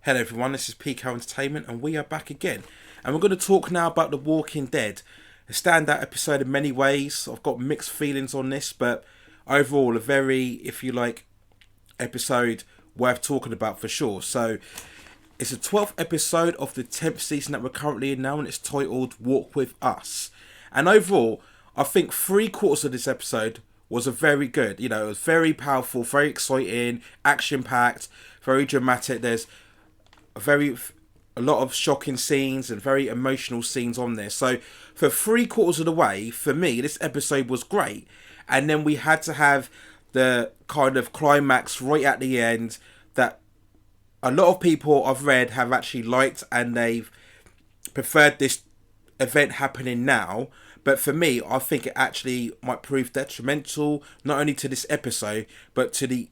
Hello everyone, this is PK Entertainment and we are back again. And we're going to talk now about The Walking Dead. A standout episode in many ways. I've got mixed feelings on this, but overall a very, if you like, episode worth talking about for sure. So it's the 12th episode of the 10th season that we're currently in now, and it's titled Walk With Us. And overall, I think 3/4 of this episode was a very good. It was very powerful, very exciting, action-packed, very dramatic. There's a lot of shocking scenes and very emotional scenes on there. So for 3/4 of the way, for me, this episode was great. And then we had to have the kind of climax right at the end that a lot of people I've read have actually liked, and they've preferred this event happening now. But for me, I think it actually might prove detrimental, not only to this episode, but to the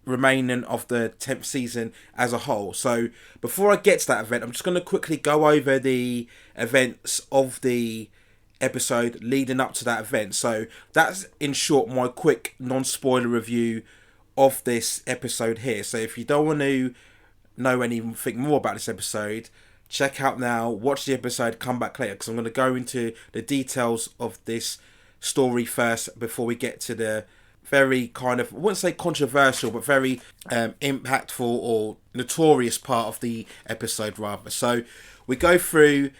remaining of the 10th season as a whole. So before I get to that event, I'm just going to quickly go over the events of the episode leading up to that event. So that's, in short, my quick non-spoiler review of this episode here. So if you don't want to know anything more about this episode, check out now, watch the episode, come back later, because I'm going to go into the details of this story first before we get to the very kind of, I wouldn't say controversial, but very impactful or notorious part of the episode rather. So we go through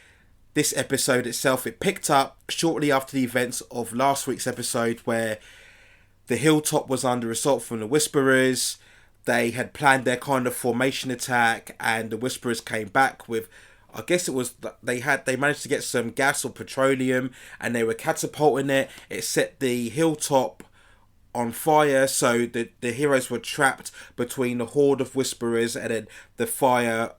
this episode itself. It picked up shortly after the events of last week's episode, where the hilltop was under assault from the Whisperers. They had planned their kind of formation attack, and the Whisperers came back with, I guess it was, they managed to get some gas or petroleum, and they were catapulting it. It set the hilltop on fire, so the heroes were trapped between the horde of Whisperers and then the fire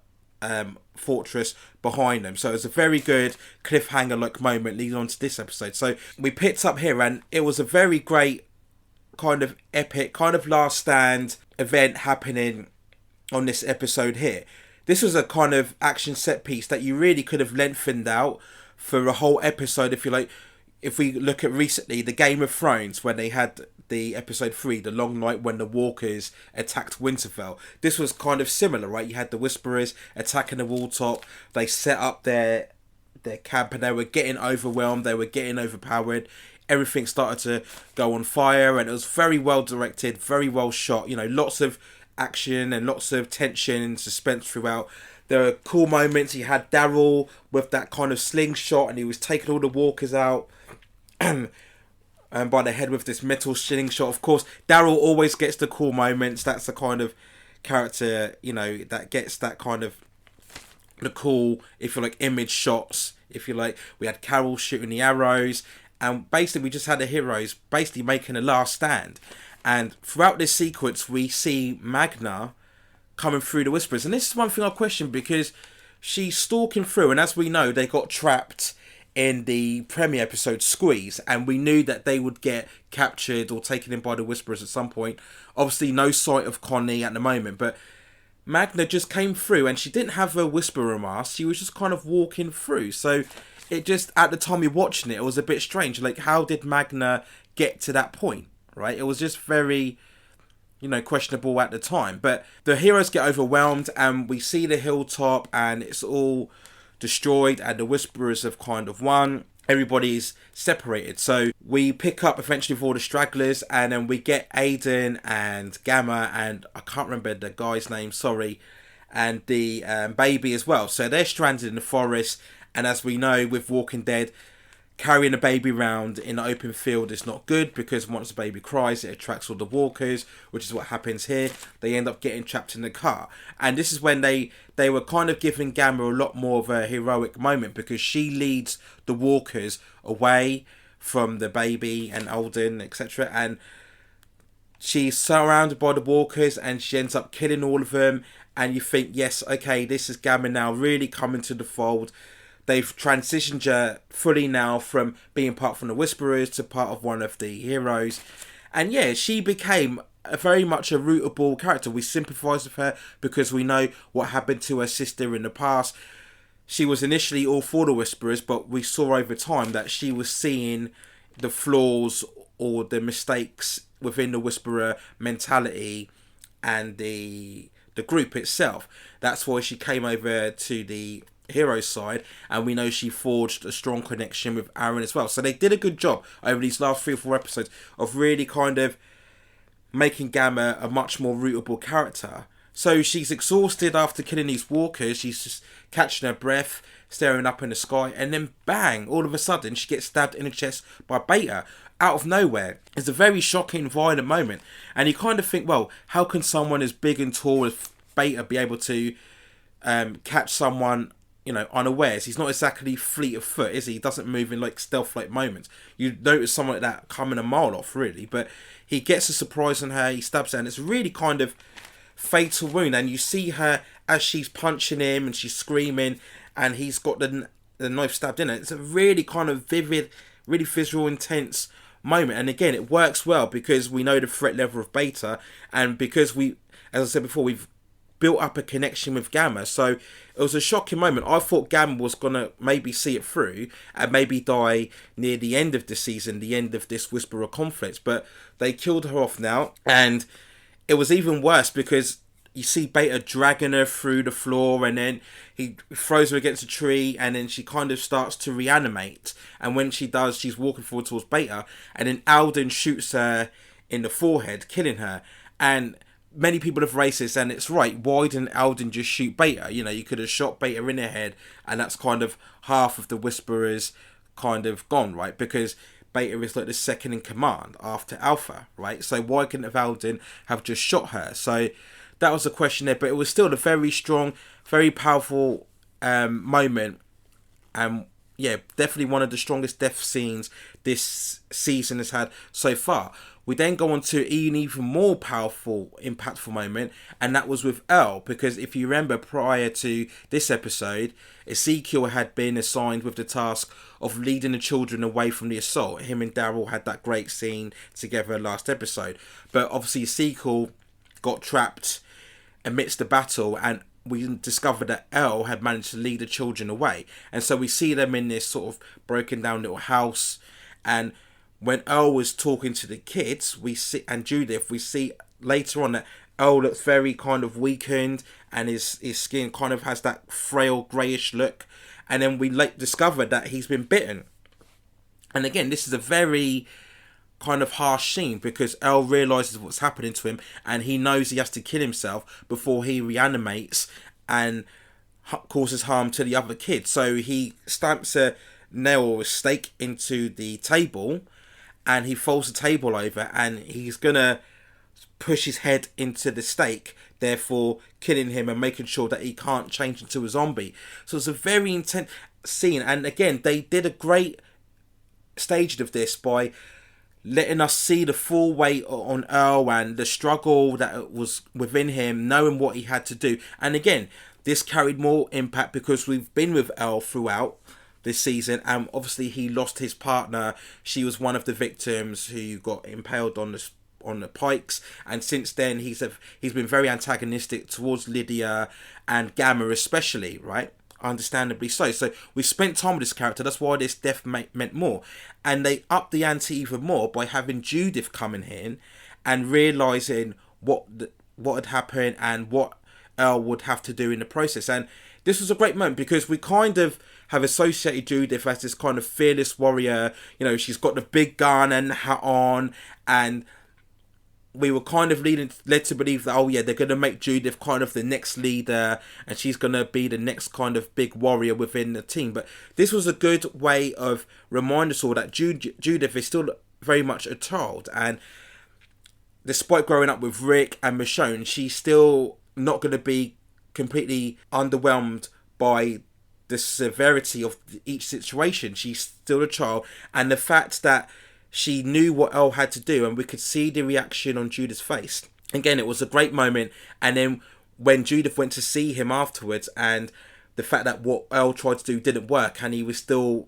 fortress behind them. So it was a very good cliffhanger like moment leading on to this episode. So we picked up here, and it was a very great kind of epic, kind of last stand event happening on this episode here. This was a kind of action set piece that you really could have lengthened out for a whole episode, if you like. If we look at recently, the Game of Thrones, when they had the episode 3, The Long Night, when the Walkers attacked Winterfell. This was kind of similar, right? You had the Whisperers attacking the walltop. They set up their camp, and they were getting overwhelmed. They were getting overpowered. Everything started to go on fire, and it was very well directed, very well shot. Lots of action and lots of tension and suspense throughout. There were cool moments. You had Daryl with that kind of slingshot, and he was taking all the walkers out and by the head with this metal slingshot. Of course, Daryl always gets the cool moments. That's the kind of character, that gets that kind of the cool, if you like, image shots. If you like, we had Carol shooting the arrows, and basically we just had the heroes basically making a last stand. And throughout this sequence, we see Magna coming through the Whisperers. And this is one thing I question, because she's stalking through, and as we know, they got trapped in the premiere episode Squeeze, and we knew that they would get captured or taken in by the Whisperers at some point. Obviously, no sight of Connie at the moment, but Magna just came through, and she didn't have a Whisperer mask. She was just kind of walking through. So it just, at the time you're watching it, it was a bit strange. Like, how did Magna get to that point, right? It was just very, questionable at the time. But the heroes get overwhelmed, and we see the hilltop, and it's all destroyed, and the Whisperers have kind of won. Everybody's separated. So we pick up eventually with all the stragglers, and then we get Aiden and Gamma, and I can't remember the guy's name, sorry, and the baby as well. So they're stranded in the forest, and as we know with Walking Dead, carrying a baby around in the open field is not good, because once the baby cries, it attracts all the walkers, which is what happens here. They end up getting trapped in the car. And this is when they were kind of giving Gamma a lot more of a heroic moment, because she leads the walkers away from the baby and Alden, etc. And she's surrounded by the walkers, and she ends up killing all of them. And you think, yes, okay, this is Gamma now really coming to the fold. They've transitioned her fully now from being part from the Whisperers to part of one of the heroes. And yeah, she became very much a rootable character. We sympathise with her because we know what happened to her sister in the past. She was initially all for the Whisperers, but we saw over time that she was seeing the flaws or the mistakes within the Whisperer mentality and the the group itself. That's why she came over to the hero side, and we know she forged a strong connection with Aaron as well. So they did a good job over these last 3 or 4 episodes of really kind of making Gamma a much more rootable character. So she's exhausted after killing these walkers. She's just catching her breath, staring up in the sky, and then bang, all of a sudden she gets stabbed in the chest by Beta out of nowhere. It's a very shocking, violent moment, and you kind of think, well, how can someone as big and tall as Beta be able to catch someone, you know, unawares? He's not exactly fleet of foot, is he? He doesn't move in like stealth-like moments. You notice someone like that coming a mile off, really, but he gets a surprise on her, he stabs her, and it's really kind of fatal wound, and you see her as she's punching him and she's screaming, and he's got the knife stabbed in it. It's a really kind of vivid, really visual, intense moment, and again, it works well because we know the threat level of Beta, and because we, as I said before, we've built up a connection with Gamma. So it was a shocking moment. I thought Gamma was gonna maybe see it through and maybe die near the end of the season, the end of this Whisperer conflict, but they killed her off now, and it was even worse because you see Beta dragging her through the floor, and then he throws her against a tree, and then she kind of starts to reanimate. And when she does, she's walking forward towards Beta, and then Alden shoots her in the forehead, killing her. And many people have raised this, and it's right. Why didn't Alden just shoot Beta? You know, you could have shot Beta in the head, and that's kind of half of the Whisperers kind of gone, right? Because Beta is like the second in command after Alpha, right? So why couldn't Alden have just shot her? So that was a question there, but it was still a very strong, very powerful moment. And yeah, definitely one of the strongest death scenes this season has had so far. We then go on to an even more powerful, impactful moment, and that was with Earl, because if you remember, prior to this episode, Ezekiel had been assigned with the task of leading the children away from the assault. Him and Daryl had that great scene together last episode, but obviously Ezekiel got trapped amidst the battle, and we discovered that Earl had managed to lead the children away. And so we see them in this sort of broken down little house, and when Earl was talking to the kids, we see, and Judith, we see later on that Earl looks very kind of weakened, and his skin kind of has that frail greyish look. And then we discovered that he's been bitten. And again, this is a very kind of harsh scene because Earl realises what's happening to him, and he knows he has to kill himself before he reanimates and causes harm to the other kids. So he stamps a nail or a stake into the table, and he folds the table over, and he's gonna push his head into the stake, therefore killing him and making sure that he can't change into a zombie. So it's a very intense scene, and again, they did a great staging of this by letting us see the full weight on Earl and the struggle that was within him, knowing what he had to do. And again, this carried more impact because we've been with Earl throughout this season, and obviously he lost his partner. She was one of the victims who got impaled on the pikes, and since then he's been very antagonistic towards Lydia and Gamma especially, right? Understandably so. So we spent time with this character. That's why this death meant more, and they upped the ante even more by having Judith coming in and realizing what had happened and what Earl would have to do in the process. And this was a great moment because we kind of have associated Judith as this kind of fearless warrior. You know, she's got the big gun and hat on, and we were kind of led to believe that, oh yeah, they're going to make Judith kind of the next leader, and she's going to be the next kind of big warrior within the team. But this was a good way of reminding us all that Judith is still very much a child, and despite growing up with Rick and Michonne, she's still not going to be completely underwhelmed by the severity of each situation. She's still a child, and the fact that she knew what Earl had to do, and we could see the reaction on Judith's face. Again, it was a great moment. And then when Judith went to see him afterwards, and the fact that what Earl tried to do didn't work, and he was still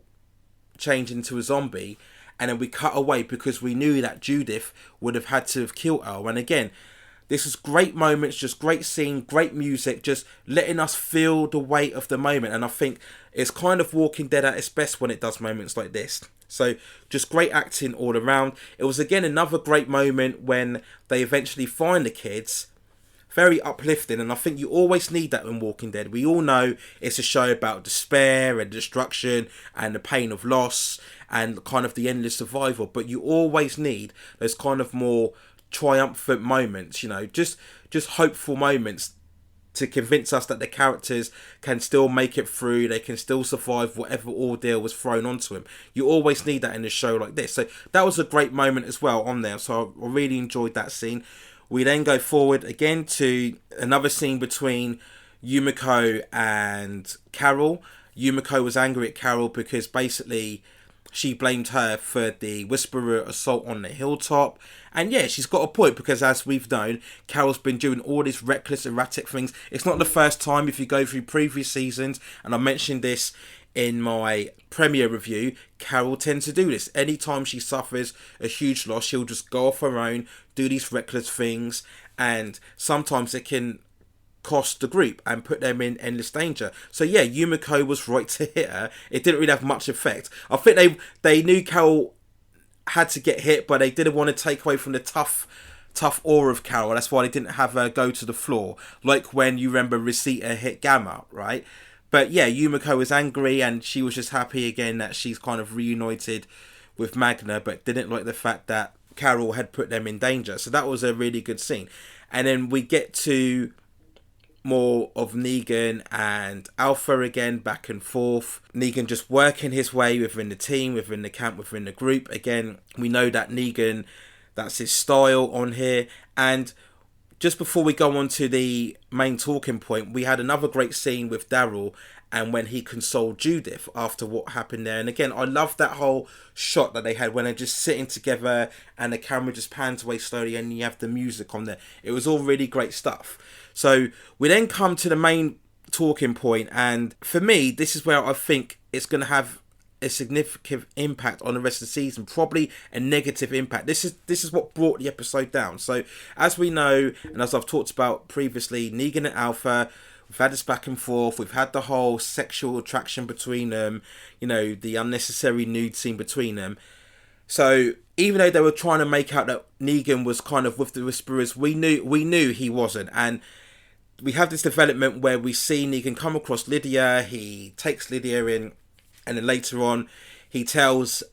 changed into a zombie, and then we cut away because we knew that Judith would have had to have killed Earl. And again, this is great moments, just great scene, great music, just letting us feel the weight of the moment. And I think it's kind of Walking Dead at its best when it does moments like this. So just great acting all around. It was again another great moment when they eventually find the kids, very uplifting, and I think you always need that in Walking Dead. We all know it's a show about despair and destruction and the pain of loss and kind of the endless survival, but you always need those kind of more triumphant moments, just hopeful moments to convince us that the characters can still make it through, they can still survive whatever ordeal was thrown onto them. You always need that in a show like this. So that was a great moment as well on there, so I really enjoyed that scene. We then go forward again to another scene between Yumiko and Carol. Yumiko was angry at Carol because basically she blamed her for the Whisperer assault on the hilltop. And yeah, she's got a point, because as we've known, Carol's been doing all these reckless, erratic things. It's not the first time. If you go through previous seasons, and I mentioned this in my premiere review, Carol tends to do this. Anytime she suffers a huge loss, she'll just go off her own, do these reckless things, and sometimes it can cost the group and put them in endless danger. So yeah, Yumiko was right to hit her. It didn't really have much effect. I think they knew Carol had to get hit, but they didn't want to take away from the tough aura of Carol. That's why they didn't have her go to the floor, like when you remember Rosita hit Gamma, right? But yeah, Yumiko was angry, and she was just happy again that she's kind of reunited with Magna, but didn't like the fact that Carol had put them in danger. So that was a really good scene. And then we get to more of Negan and Alpha again, back and forth. Negan just working his way within the team, within the camp, within the group. Again, we know that Negan, that's his style on here. And just before we go on to the main talking point, we had another great scene with Daryl and when he consoled Judith after what happened there. And again, I love that whole shot that they had when they're just sitting together and the camera just pans away slowly and you have the music on there. It was all really great stuff. So we then come to the main talking point, and for me, this is where I think it's going to have a significant impact on the rest of the season, probably a negative impact. This is what brought the episode down. So as we know, and as I've talked about previously, Negan and Alpha, we've had this back and forth, we've had the whole sexual attraction between them, the unnecessary nude scene between them. So even though they were trying to make out that Negan was kind of with the Whisperers, we knew he wasn't. And we have this development where we see Negan come across Lydia, he takes Lydia in, and then later on he tells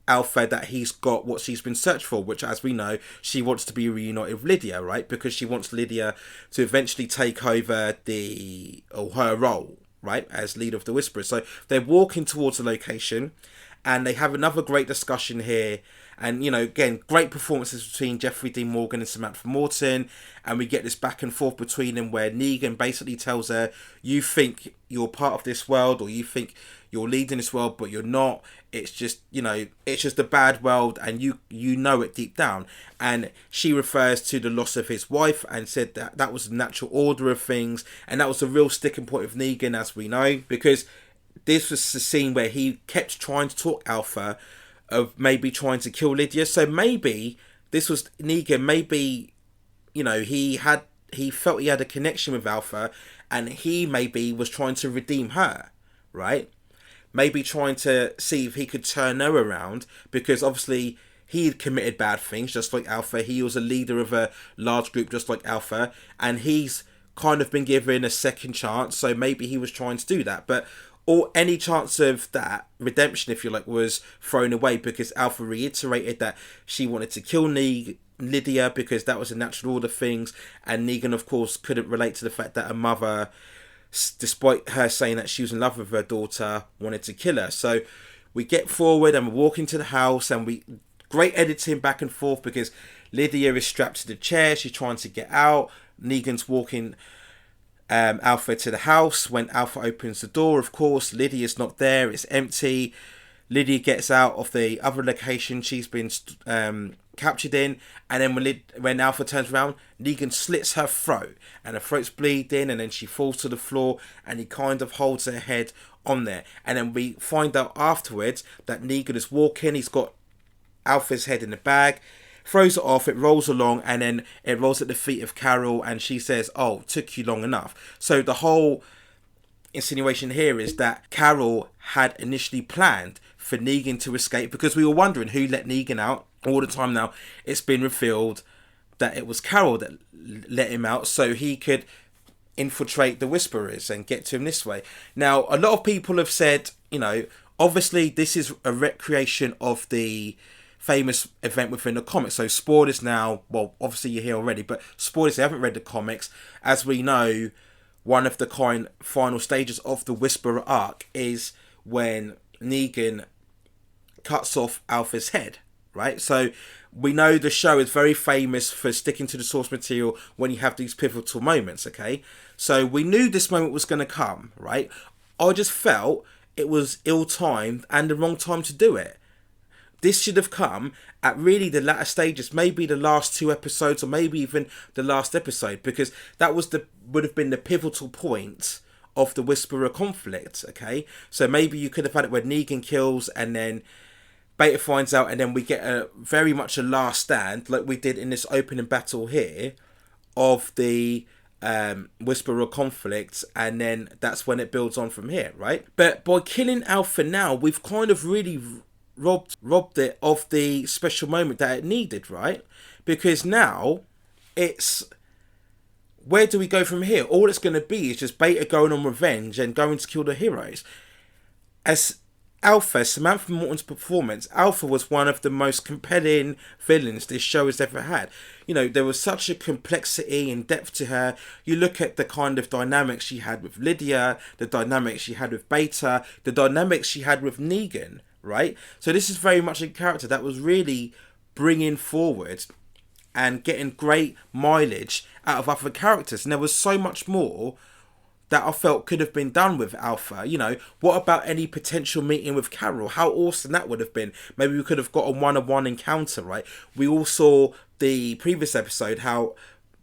Alpha that he's got what she's been searched for, which, as we know, she wants to be reunited with Lydia, right? Because she wants Lydia to eventually take over her role, right, as leader of the Whisperers. So they're walking towards the location, and they have another great discussion here. And, again, great performances between Jeffrey Dean Morgan and Samantha Morton. And we get this back and forth between them where Negan basically tells her, you think you're part of this world, or you think you're leading this world, but you're not. It's just, it's just a bad world, and you know it deep down. And she refers to the loss of his wife and said that was the natural order of things. And that was a real sticking point of Negan, as we know, because this was the scene where he kept trying to talk Alpha of maybe trying to kill Lydia. So maybe this was Negan, maybe, he felt he had a connection with Alpha, and he maybe was trying to redeem her, right? Maybe trying to see if he could turn her around, because obviously he had committed bad things just like Alpha. He was a leader of a large group just like Alpha, and he's kind of been given a second chance, so maybe he was trying to do that. But any chance of that redemption, if you like, was thrown away, because Alpha reiterated that she wanted to kill Lydia because that was a natural order of things, and Negan, of course, couldn't relate to the fact that her mother, despite her saying that she was in love with her daughter, wanted to kill her. So we get forward and we walk into the house, and great editing back and forth, because Lydia is strapped to the chair, she's trying to get out, Negan's walking Alpha to the house. When Alpha opens the door, of course, Lydia's not there, it's empty. Lydia gets out of the other location she's been captured in, and then when Alpha turns around, Negan slits her throat, and her throat's bleeding, and then she falls to the floor, and he kind of holds her head on there. And then we find out afterwards that Negan is walking, he's got Alpha's head in the bag, throws it off, it rolls along, and then it rolls at the feet of Carol, and she says, "Oh, took you long enough." So the whole insinuation here is that Carol had initially planned for Negan to escape, because we were wondering who let Negan out all the time. Now it's been revealed that it was Carol that let him out so he could infiltrate the Whisperers and get to him this way. Now, a lot of people have said, obviously this is a recreation of the famous event within the comics. So spoilers now, well, obviously you're here already, but spoilers, they haven't read the comics. As we know, one of the final stages of the Whisperer arc is when Negan cuts off Alpha's head, right? So we know the show is very famous for sticking to the source material when you have these pivotal moments, okay? So we knew this moment was going to come, right? I just felt it was ill-timed and the wrong time to do it. This should have come at really the latter stages, maybe the last 2 episodes or maybe even the last episode, because that would have been the pivotal point of the Whisperer conflict, okay? So maybe you could have had it where Negan kills and then Beta finds out and then we get very much a last stand like we did in this opening battle here of the Whisperer conflict, and then that's when it builds on from here, right? But by killing Alpha now, we've kind of really robbed it of the special moment that it needed, right? Because now it's, where do we go from here? All it's going to be is just Beta going on revenge and going to kill the heroes. As Alpha, Samantha Morton's performance, Alpha was one of the most compelling villains this show has ever had. There was such a complexity and depth to her. You look at the kind of dynamics she had with Lydia, the dynamics she had with Beta, the dynamics she had with Negan, right? So this is very much a character that was really bringing forward and getting great mileage out of other characters. And there was so much more that I felt could have been done with Alpha. What about any potential meeting with Carol? How awesome that would have been. Maybe we could have got a one-on-one encounter, right? We all saw the previous episode how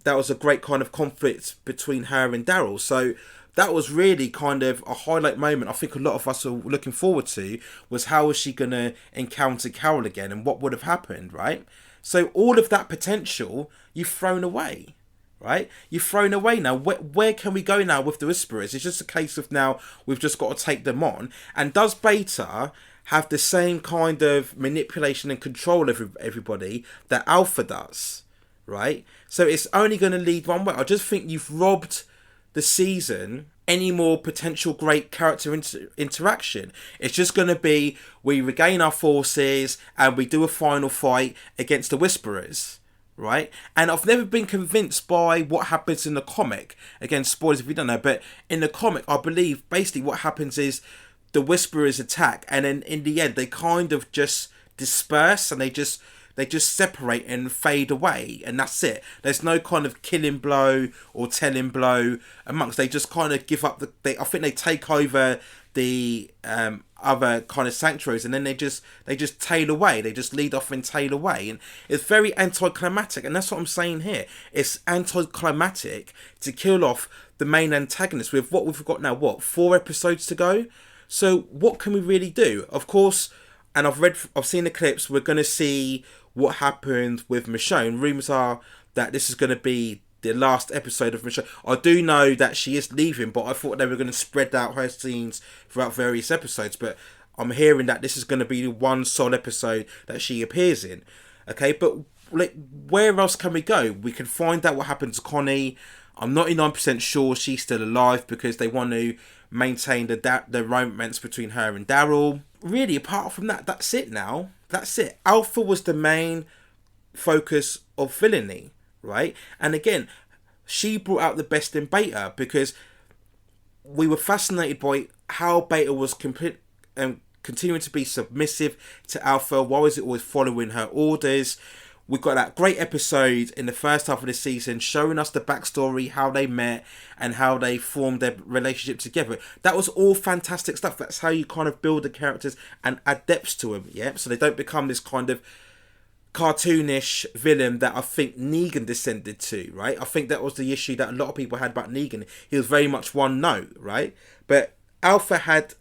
that was a great kind of conflict between her and Daryl. So that was really kind of a highlight moment I think a lot of us are looking forward to, was how is she going to encounter Carol again and what would have happened, right? So all of that potential you've thrown away, right? You've thrown away now. Where can we go now with the Whisperers? It's just a case of now we've just got to take them on. And does Beta have the same kind of manipulation and control of everybody that Alpha does, right? So it's only going to lead one way. I just think you've robbed the season any more potential great character interaction. It's just going to be we regain our forces and we do a final fight against the Whisperers, right? And I've never been convinced by what happens in the comic. Again, spoilers if you don't know, but in the comic, I believe basically what happens is the Whisperers attack, and then in the end they kind of just disperse and they just separate and fade away, and that's it. There's no kind of killing blow or telling blow amongst. They just kind of give up. I think they take over the other kind of sanctuaries, and then they just tail away. They just lead off and tail away, and it's very anticlimactic. And that's what I'm saying here. It's anticlimactic to kill off the main antagonist with what we've got now. 4 episodes to go. So what can we really do? Of course. And I've seen the clips. We're going to see what happened with Michonne. Rumours are that this is going to be the last episode of Michonne. I do know that she is leaving, but I thought they were going to spread out her scenes throughout various episodes. But I'm hearing that this is going to be the one sole episode that she appears in. Okay, but where else can we go? We can find out what happened to Connie. I'm 99% sure she's still alive because they want to maintain the romance between her and Daryl. Really, apart from that, that's it now. That's it. Alpha was the main focus of villainy, right? And again, she brought out the best in Beta because we were fascinated by how Beta was continuing to be submissive to Alpha. Why was it always following her orders? We got that great episode in the first half of the season showing us the backstory, how they met and how they formed their relationship together. That was all fantastic stuff. That's how you kind of build the characters and add depth to them, yeah? So they don't become this kind of cartoonish villain that I think Negan descended to, right? I think that was the issue that a lot of people had about Negan. He was very much one note, right? But Alpha had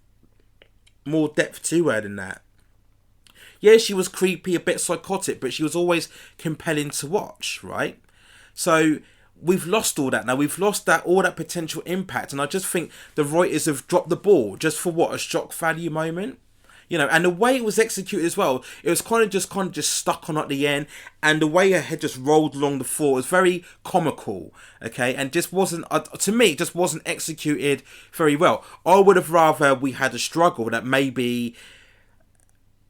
more depth to her than that. Yeah, she was creepy, a bit psychotic, but she was always compelling to watch, right? So we've lost all that now. We've lost all that potential impact. And I just think the writers have dropped the ball just for a shock value moment. And the way it was executed as well, it was kind of just stuck on at the end, and the way her head just rolled along the floor was very comical, okay, and just wasn't, to me, it just wasn't executed very well. I would have rather we had a struggle that maybe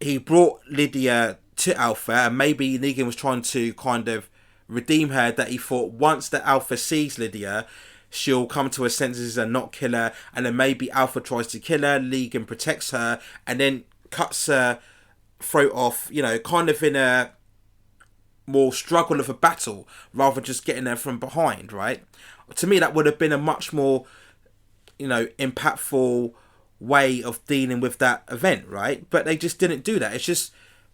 he brought Lydia to Alpha, and maybe Negan was trying to kind of redeem her, that he thought once that Alpha sees Lydia, she'll come to her senses and not kill her, and then maybe Alpha tries to kill her, Negan protects her, and then cuts her throat off, kind of in a more struggle of a battle, rather than just getting her from behind, right? To me, that would have been a much more, impactful way of dealing with that event, right? But they just didn't do that. It's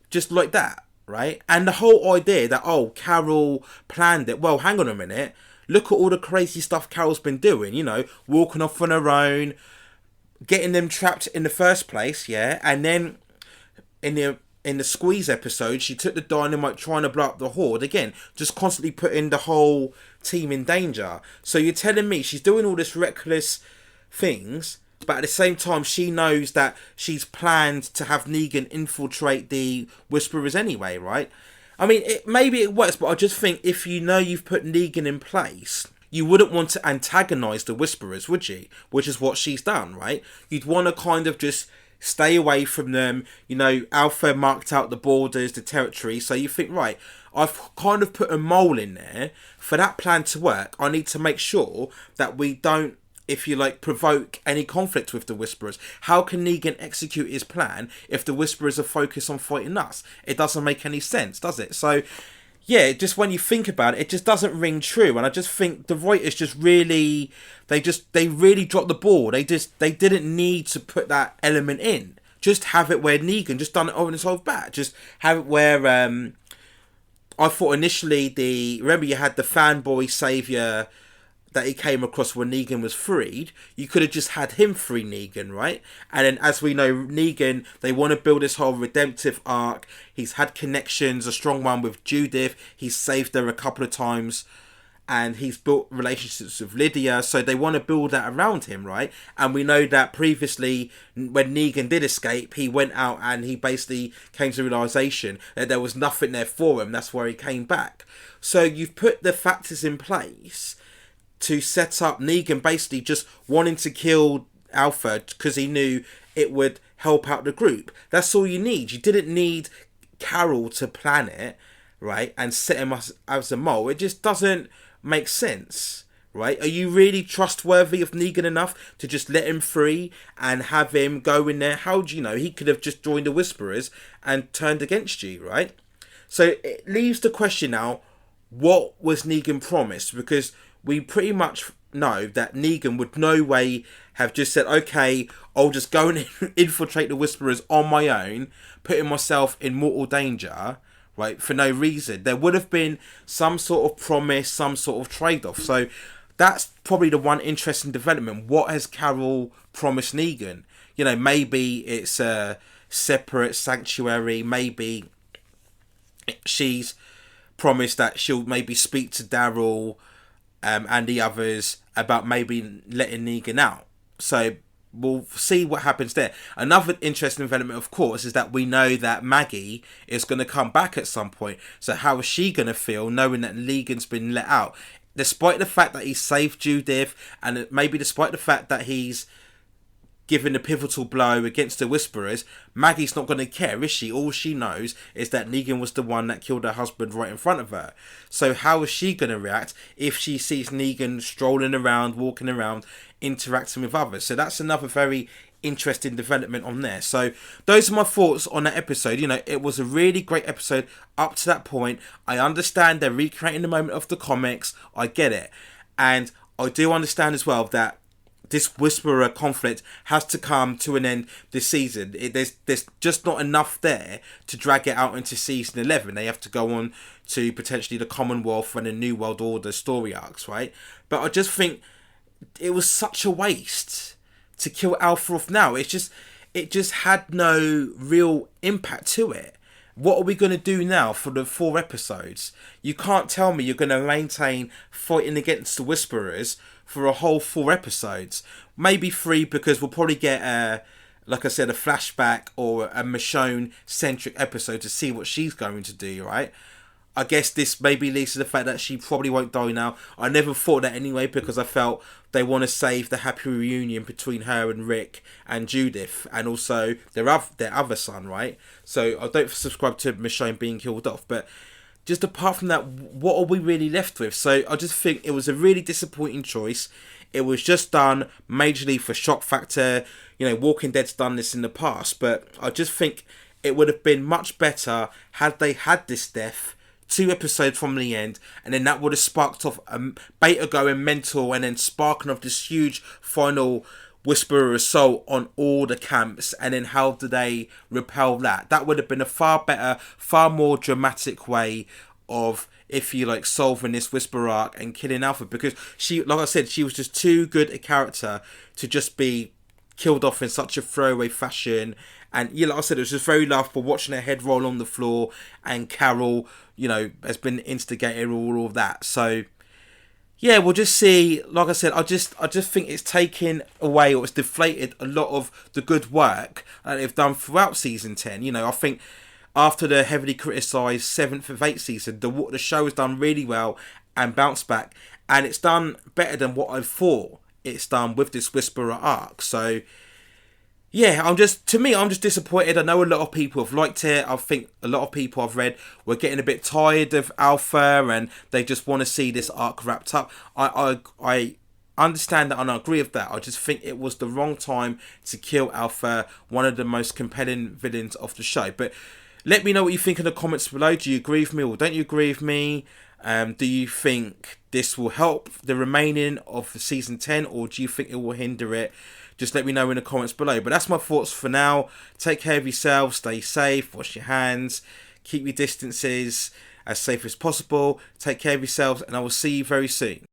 just like that, right? And the whole idea that, Carol planned it. Well, hang on a minute. Look at all the crazy stuff Carol's been doing, walking off on her own, getting them trapped in the first place, yeah? And then in the Squeeze episode, she took the dynamite trying to blow up the Horde. Again, just constantly putting the whole team in danger. So you're telling me she's doing all this reckless things, but at the same time, she knows that she's planned to have Negan infiltrate the Whisperers anyway, right? I mean, maybe it works, but I just think if you've put Negan in place, you wouldn't want to antagonise the Whisperers, would you? Which is what she's done, right? You'd want to kind of just stay away from them. Alpha marked out the borders, the territory, so you think, right, I've kind of put a mole in there. For that plan to work, I need to make sure that we don't, if you like, provoke any conflict with the Whisperers. How can Negan execute his plan if the Whisperers are focused on fighting us? It doesn't make any sense, does it? So, yeah, just when you think about it, it just doesn't ring true. And I just think the writers just really, they really dropped the ball. They didn't need to put that element in. Just have it where Negan just done it over his whole back. Just have it where, I thought initially remember you had the fanboy saviour that he came across when Negan was freed. You could have just had him free Negan, right? And then, as we know, Negan, they want to build this whole redemptive arc. He's had connections, a strong one with Judith. He's saved her a couple of times. And he's built relationships with Lydia. So they want to build that around him, right? And we know that previously, when Negan did escape, he went out and he basically came to the realisation that there was nothing there for him. That's where he came back. So you've put the factors in place to set up Negan basically just wanting to kill Alpha because he knew it would help out the group. That's all you need. You didn't need Carol to plan it, right, and set him as a mole. It just doesn't make sense, right? Are you really trustworthy of Negan enough to just let him free and have him go in there? How do you know? He could have just joined the Whisperers and turned against you, right? So it leaves the question now, what was Negan promised? Because we pretty much know that Negan would no way have just said, okay, I'll just go and infiltrate the Whisperers on my own, putting myself in mortal danger, right, for no reason. There would have been some sort of promise, some sort of trade-off. So that's probably the one interesting development. What has Carol promised Negan? Maybe it's a separate sanctuary. Maybe she's promised that she'll maybe speak to Daryl and the others about maybe letting Negan out. So we'll see what happens there. Another interesting development, of course, is that we know that Maggie is going to come back at some point. So how is she going to feel knowing that Negan's been let out? Despite the fact that he saved Judith, and maybe despite the fact that he's given the pivotal blow against the Whisperers, Maggie's not going to care, is she? All she knows is that Negan was the one that killed her husband right in front of her. So how is she going to react if she sees Negan strolling around, walking around, interacting with others? So that's another very interesting development on there. So those are my thoughts on that episode. It was a really great episode up to that point. I understand they're recreating the moment of the comics. I get it. And I do understand as well that this Whisperer conflict has to come to an end this season. There's just not enough there to drag it out into season 11. They have to go on to potentially the Commonwealth and the New World Order story arcs, right? But I just think it was such a waste to kill Alpha off now. It just had no real impact to it. What are we going to do now for the 4 episodes? You can't tell me you're going to maintain fighting against the Whisperers for a whole 4 episodes. Maybe 3, because we'll probably get like I said, a flashback or a Michonne centric episode to see what she's going to do, right? I guess this maybe leads to the fact that she probably won't die now. I never thought that anyway, because I felt they want to save the happy reunion between her and Rick and Judith, and also their other son, right? So I don't subscribe to Michonne being killed off, but just apart from that, what are we really left with? So I just think it was a really disappointing choice. It was just done majorly for shock factor. You know, Walking Dead's done this in the past, but I just think it would have been much better had they had this death 2 episodes from the end, and then that would have sparked off Beta going mental, and then sparking off this huge final Whisperer assault on all the camps, and then how do they repel that? That would have been a far better, far more dramatic way of, if you like, solving this Whisperer arc and killing Alpha, because she, like I said, she was just too good a character to just be killed off in such a throwaway fashion. And yeah, like I said, it was just very laughable watching her head roll on the floor, and Carol, you know, has been instigating all of that. So yeah, we'll just see. Like I said, I just think it's taken away, or it's deflated a lot of the good work that they've done throughout season 10. You know, I think after the heavily criticised 7th of 8 season, the show has done really well and bounced back, and it's done better than what I thought it's done with this Whisperer arc. So yeah, I'm just disappointed. I know a lot of people have liked it. I think a lot of people I've read were getting a bit tired of Alpha, and they just want to see this arc wrapped up. I understand that, and I agree with that. I just think it was the wrong time to kill Alpha, one of the most compelling villains of the show. But let me know what you think in the comments below. Do you agree with me, or don't you agree with me? Do you think this will help the remaining of the season 10, or do you think it will hinder it? Just let me know in the comments below. But that's my thoughts for now. Take care of yourselves, stay safe, wash your hands, keep your distances as safe as possible. Take care of yourselves, and I will see you very soon.